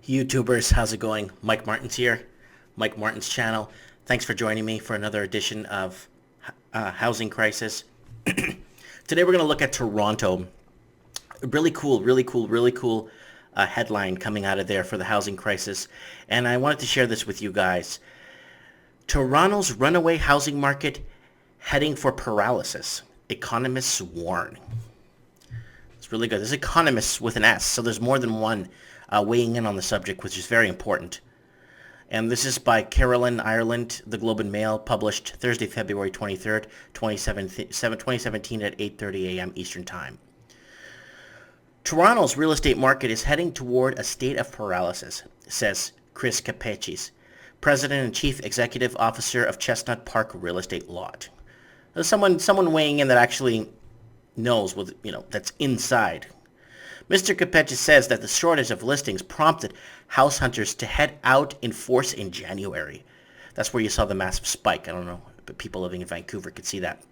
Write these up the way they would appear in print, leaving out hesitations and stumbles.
YouTubers, how's it going? Mike Martin's here, Mike Martin's channel. Thanks for joining me for another edition of Housing Crisis. Today we're going to look at Toronto. Really cool headline coming out of there for the housing crisis. And I wanted to share this with you guys. Toronto's runaway housing market heading for paralysis. Economists warn. It's really good. There's economists with an S, so there's more than one weighing in on the subject, which is very important. And this is by Carolyn Ireland, the Globe and Mail, published Thursday, February 23rd, 2017 at 8:30 a.m. Eastern Time. Toronto's real estate market is heading toward a state of paralysis, says Chris Kapches, President and Chief Executive Officer of Chestnut Park Real Estate Lot. There's someone weighing in that actually knows that's inside. Mr. Kapches says that the shortage of listings prompted house hunters to head out in force in January. That's where you saw the massive spike. I don't know, but people living in Vancouver could see that.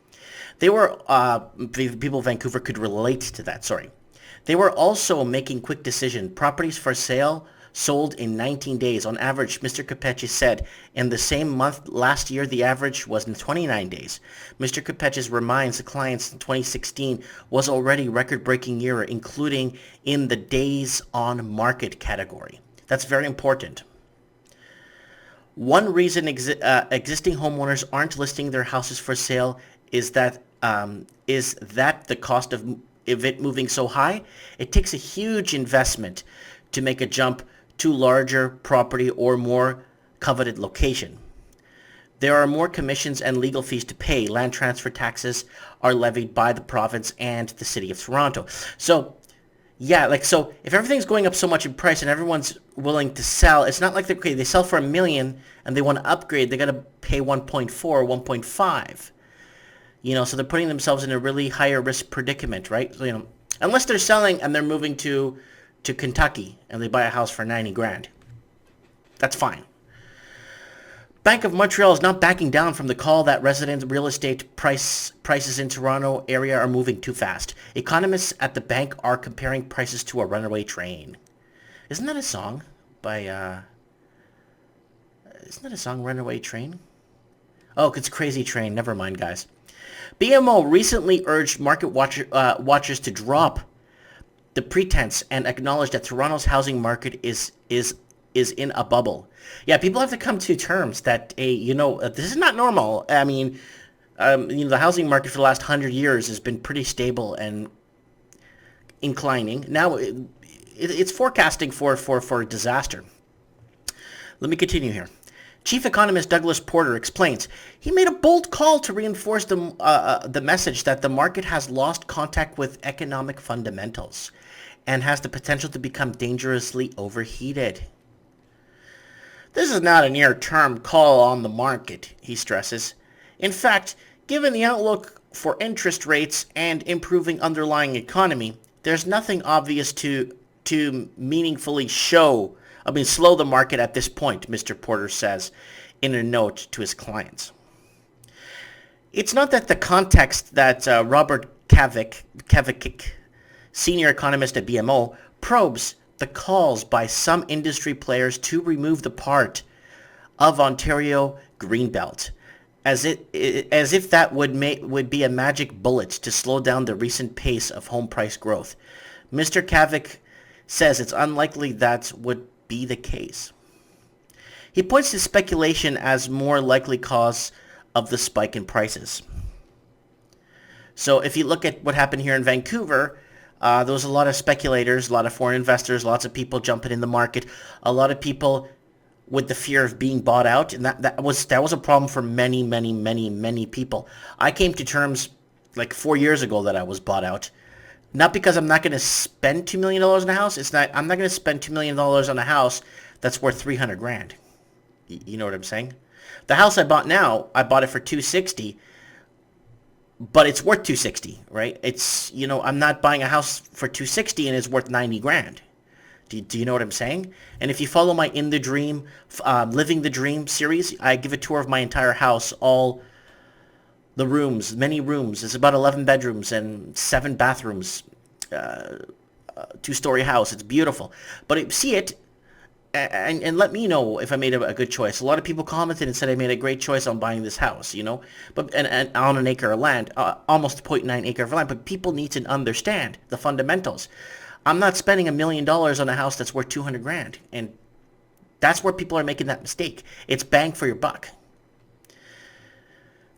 People in Vancouver could relate to that, sorry. They were also making quick decisions. Properties for sale sold in 19 days. On average, Mr. Kapches said, in the same month last year, the average was in 29 days. Mr. Kapches reminds the clients 2016 was already a record-breaking year, including in the days on market category. That's very important. One reason existing homeowners aren't listing their houses for sale is that the cost of it moving so high. It takes a huge investment to make a jump to larger property or more coveted location. There are more commissions and legal fees to pay. Land transfer taxes are levied by the province and the city of Toronto. So, so if everything's going up so much in price and everyone's willing to sell, it's not like they sell for $1 million and they want to upgrade, they got to pay 1.4, 1.5. So they're putting themselves in a really higher risk predicament, right? So, unless they're selling and they're moving to Kentucky and they buy a house for 90 grand. That's fine. Bank of Montreal is not backing down from the call that resident real estate prices in Toronto area are moving too fast. Economists at the bank are comparing prices to a runaway train. Isn't that a song by Runaway Train? Oh, it's Crazy Train. Never mind, guys. BMO recently urged market watchers to drop the pretense and acknowledge that Toronto's housing market is in a bubble. Yeah, people have to come to terms that this is not normal. I mean, the housing market for the last 100 years has been pretty stable and inclining. Now it's forecasting for disaster. Let me continue here. Chief economist Douglas Porter explains he made a bold call to reinforce the message that the market has lost contact with economic fundamentals and has the potential to become dangerously overheated. This is not a near-term call on the market, he stresses. In fact, given the outlook for interest rates and improving underlying economy, there's nothing obvious to meaningfully slow the market at this point, Mr. Porter says in a note to his clients. It's not that the context that Robert Kavik, senior economist at BMO, probes the calls by some industry players to remove the part of Ontario Greenbelt, as if that would be a magic bullet to slow down the recent pace of home price growth. Mr. Kavik says it's unlikely that would be the case. He points to speculation as more likely cause of the spike in prices. So if you look at what happened here in Vancouver, there was a lot of speculators, a lot of foreign investors, lots of people jumping in the market, a lot of people with the fear of being bought out, and that was a problem for many people. I came to terms like 4 years ago that I was bought out. Not because I'm not going to spend $2 million on a house. I'm not going to spend $2 million on a house that's worth 300 grand. You know what I'm saying? The house I bought now, I bought it for 260, but it's worth 260, right? It's, I'm not buying a house for 260 and it's worth 90 grand. Do you know what I'm saying? And if you follow my In the Dream, Living the Dream series, I give a tour of my entire house, all the rooms, many rooms. It's about 11 bedrooms and 7 bathrooms, 2-story house. It's beautiful. But see it, and let me know if I made a good choice. A lot of people commented and said I made a great choice on buying this house, but and on an acre of land, almost 0.9 acre of land. But people need to understand the fundamentals. I'm not spending $1 million on a house that's worth 200 grand, and that's where people are making that mistake. It's bang for your buck.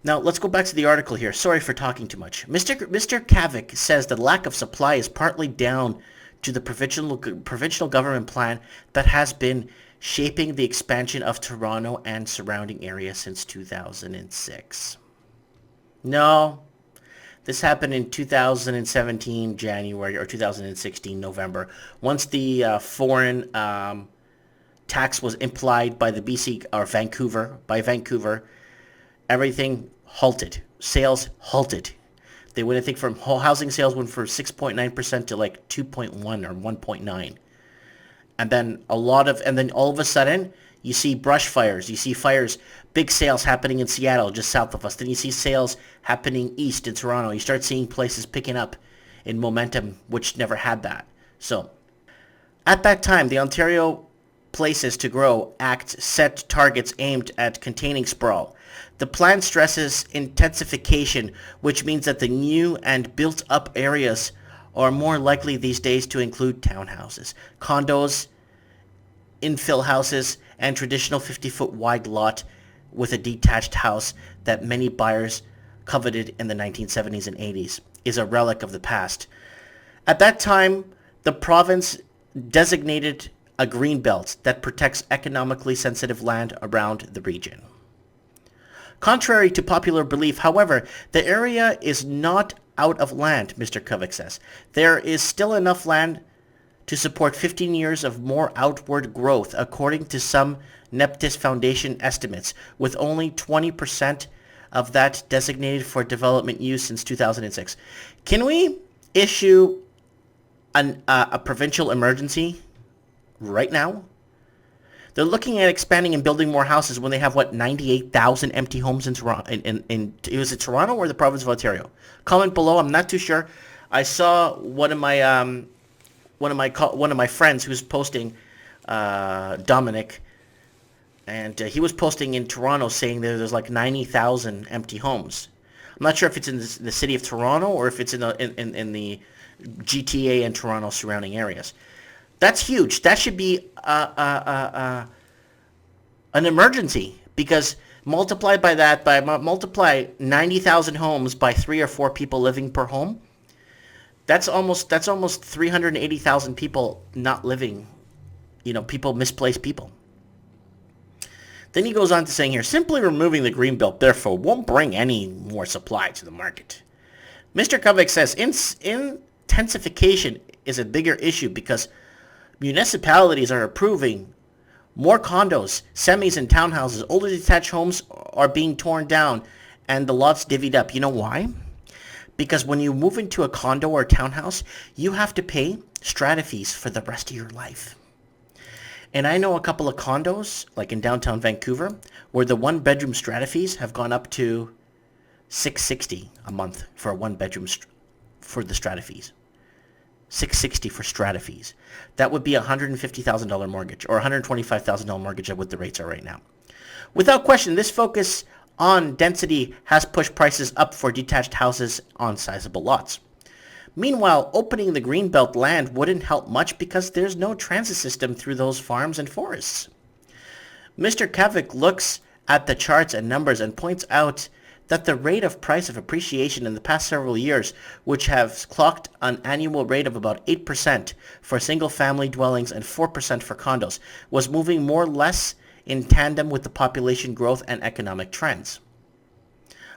Now, let's go back to the article here. Sorry for talking too much. Mr. Kavik says the lack of supply is partly down to the provincial government plan that has been shaping the expansion of Toronto and surrounding areas since 2006. No, this happened in 2017 January or 2016 November. Once the foreign tax was implied by the BC or Vancouver, everything halted. Sales halted. They went, I think, from housing sales went from 6.9% to like 2.1 or 1.9. And then all of a sudden, you see brush fires. You see fires, big sales happening in Seattle, just south of us. Then you see sales happening east in Toronto. You start seeing places picking up in momentum, which never had that. So, at that time, the Ontario Places to Grow Act set targets aimed at containing sprawl. The plan stresses intensification, which means that the new and built-up areas are more likely these days to include townhouses, condos, infill houses, and traditional 50-foot wide lot with a detached house that many buyers coveted in the 1970s and 80s is a relic of the past. At that time, the province designated a green belt that protects economically sensitive land around the region. Contrary to popular belief, however, the area is not out of land, Mr. Kovic says. There is still enough land to support 15 years of more outward growth, according to some Neptis Foundation estimates, with only 20% of that designated for development use since 2006. Can we issue a provincial emergency right now? They're looking at expanding and building more houses when they have 98,000 empty homes in Toronto. Was it Toronto or the province of Ontario? Comment below. I'm not too sure. I saw one of my friends who's posting, Dominic, and he was posting in Toronto saying that there's 90,000 empty homes. I'm not sure if it's in the city of Toronto or if it's in the GTA and Toronto surrounding areas. That's huge. That should be an emergency, because multiply 90,000 homes by 3 or 4 people living per home. That's almost 380,000 people not living. Misplaced people. Then he goes on to saying here, simply removing the greenbelt therefore won't bring any more supply to the market. Mr. Kovic says intensification is a bigger issue because municipalities are approving more condos, semis, and townhouses. Older detached homes are being torn down and the lots divvied up. You know why? Because when you move into a condo or a townhouse, you have to pay strata fees for the rest of your life. And I know a couple of condos, like in downtown Vancouver, where the one-bedroom strata fees have gone up to $660 a month for a one-bedroom for the strata fees. $660 for strata fees. That would be a $150,000 mortgage or $125,000 mortgage at what the rates are right now. Without question, this focus on density has pushed prices up for detached houses on sizable lots. Meanwhile, opening the greenbelt land wouldn't help much because there's no transit system through those farms and forests. Mr. Kavik looks at the charts and numbers and points out that the rate of price of appreciation in the past several years, which have clocked an annual rate of about 8% for single-family dwellings and 4% for condos, was moving more or less in tandem with the population growth and economic trends.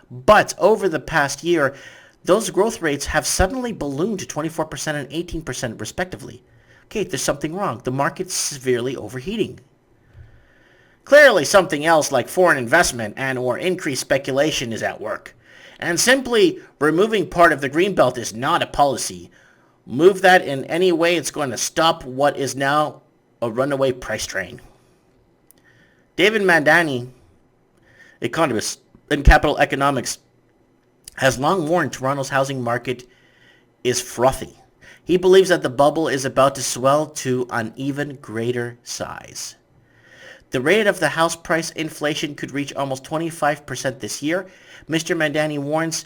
But over the past year, those growth rates have suddenly ballooned to 24% and 18% respectively. Okay, there's something wrong. The market's severely overheating. Clearly something else like foreign investment and or increased speculation is at work. And simply removing part of the greenbelt is not a policy. Move that in any way, it's going to stop what is now a runaway price train. David Mandani, economist in Capital Economics, has long warned Toronto's housing market is frothy. He believes that the bubble is about to swell to an even greater size. The rate of the house price inflation could reach almost 25% this year, Mr. Mandani warns,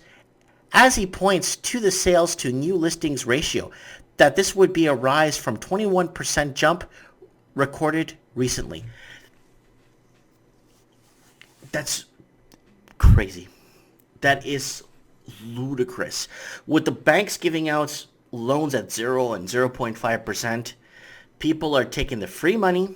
as he points to the sales to new listings ratio, that this would be a rise from 21% jump recorded recently. That's crazy. That is ludicrous. With the banks giving out loans at 0 and 0.5%, people are taking the free money.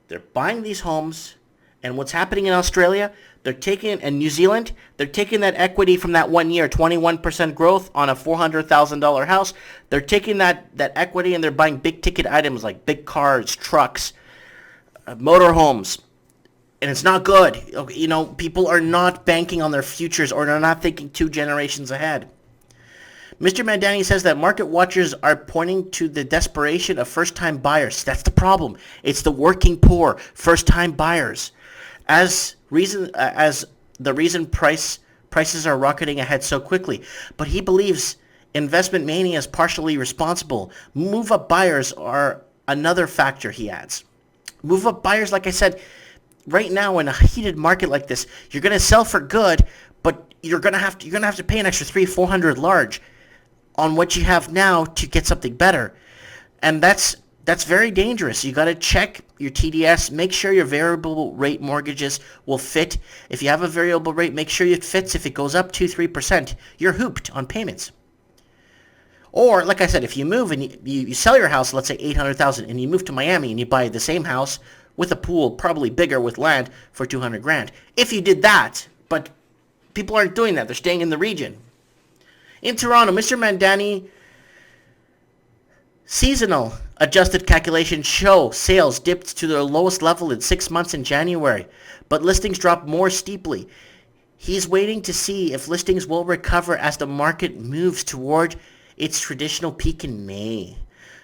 They're buying these homes, and what's happening in Australia, and New Zealand, they're taking that equity from that 1 year, 21% growth on a $400,000 house. They're taking that equity and they're buying big ticket items like big cars, trucks, motorhomes, and it's not good. You know, people are not banking on their futures, or they're not thinking 2 generations ahead. Mr. Mandani says that market watchers are pointing to the desperation of first-time buyers. That's the problem. It's the working poor, first-time buyers. As the reason prices are rocketing ahead so quickly. But he believes investment mania is partially responsible. Move-up buyers are another factor, he adds. Move-up buyers, like I said, right now in a heated market like this, you're going to sell for good, but you're going to have to pay an extra $300-400 large on what you have now to get something better. And that's very dangerous. You got to check your TDS, make sure your variable rate mortgages will fit. If you have a variable rate, make sure it fits. If it goes up 2-3%, you're hooped on payments. Or, like I said, if you move and you sell your house, let's say $800,000, and you move to Miami and you buy the same house with a pool, probably bigger with land, for $200,000. If you did that, but people aren't doing that. They're staying in the region. In Toronto, Mr. Mandani seasonal adjusted calculations show sales dipped to their lowest level in 6 months in January, but listings dropped more steeply. He's waiting to see if listings will recover as the market moves toward its traditional peak in May.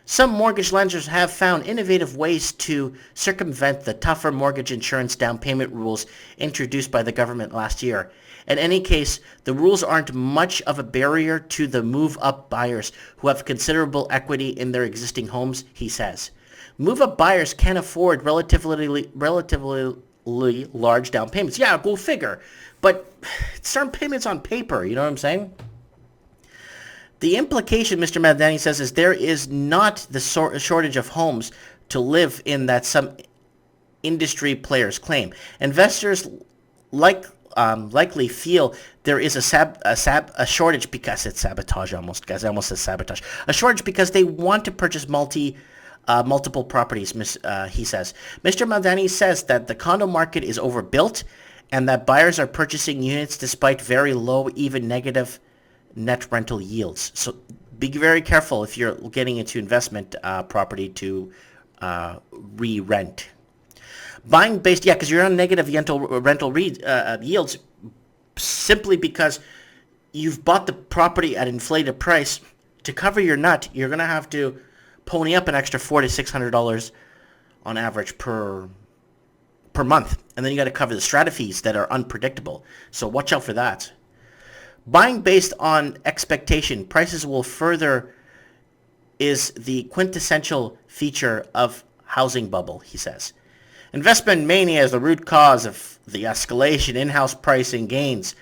Some mortgage lenders have found innovative ways to circumvent the tougher mortgage insurance down payment rules introduced by the government last year. In any case, the rules aren't much of a barrier to the move-up buyers who have considerable equity in their existing homes, he says. Move-up buyers can afford relatively large down payments. Yeah, go figure. But it's down payments on paper, you know what I'm saying? The implication, Mr. Mandani says, is there is not the shortage of homes to live in that some industry players claim. Investors likely feel there is a shortage because it's sabotage almost, guys. I almost said sabotage. A shortage because they want to purchase multiple properties, he says. Mr. Mandani says that the condo market is overbuilt and that buyers are purchasing units despite very low, even negative net rental yields. So be very careful if you're getting into investment property to re-rent. Buying based, because you're on negative rental yields simply because you've bought the property at inflated price. To cover your nut, you're going to have to pony up an extra $400 to $600 on average per month. And then you got to cover the strata fees that are unpredictable. So watch out for that. Buying based on expectation, prices will further is the quintessential feature of housing bubble, he says. Investment mania is the root cause of the escalation in house pricing gains,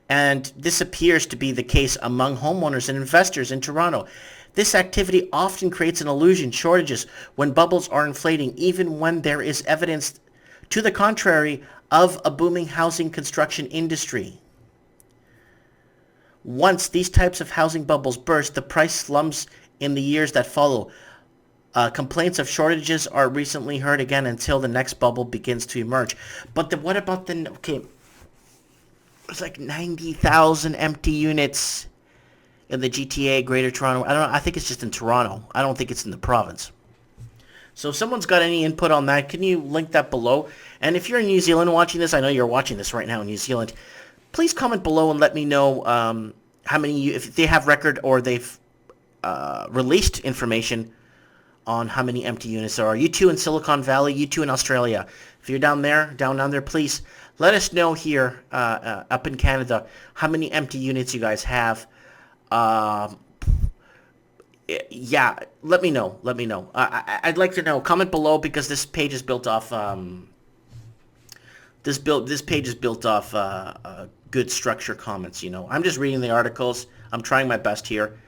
and this appears to be the case among homeowners and investors in Toronto. This activity often creates an illusion shortages when bubbles are inflating, even when there is evidence to the contrary of a booming housing construction industry. Once these types of housing bubbles burst, the price slumps in the years that follow. Complaints of shortages are recently heard again until the next bubble begins to emerge. But what about it's like 90,000 empty units in the GTA, Greater Toronto. I don't know. I think it's just in Toronto. I don't think it's in the province. So if someone's got any input on that, can you link that below? And if you're in New Zealand watching this, I know you're watching this right now in New Zealand, please comment below and let me know how many, if they have record or they've released information on how many empty units there are. You two in Silicon Valley, you two in Australia. If you're down there, please let us know here up in Canada how many empty units you guys have. yeah, let me know. Let me know. I'd like to know. Comment below because this page is built off. This page is built off good structure comments. You know, I'm just reading the articles. I'm trying my best here,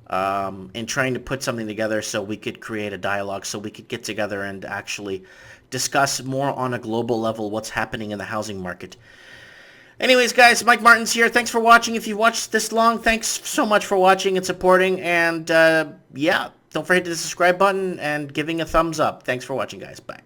and trying to put something together so we could create a dialogue, so we could get together and actually discuss more on a global level what's happening in the housing market. Anyways, guys, Mike Martins here. Thanks for watching. If you watched this long, thanks so much for watching and supporting. And yeah, don't forget to hit the subscribe button and giving a thumbs up. Thanks for watching, guys. Bye.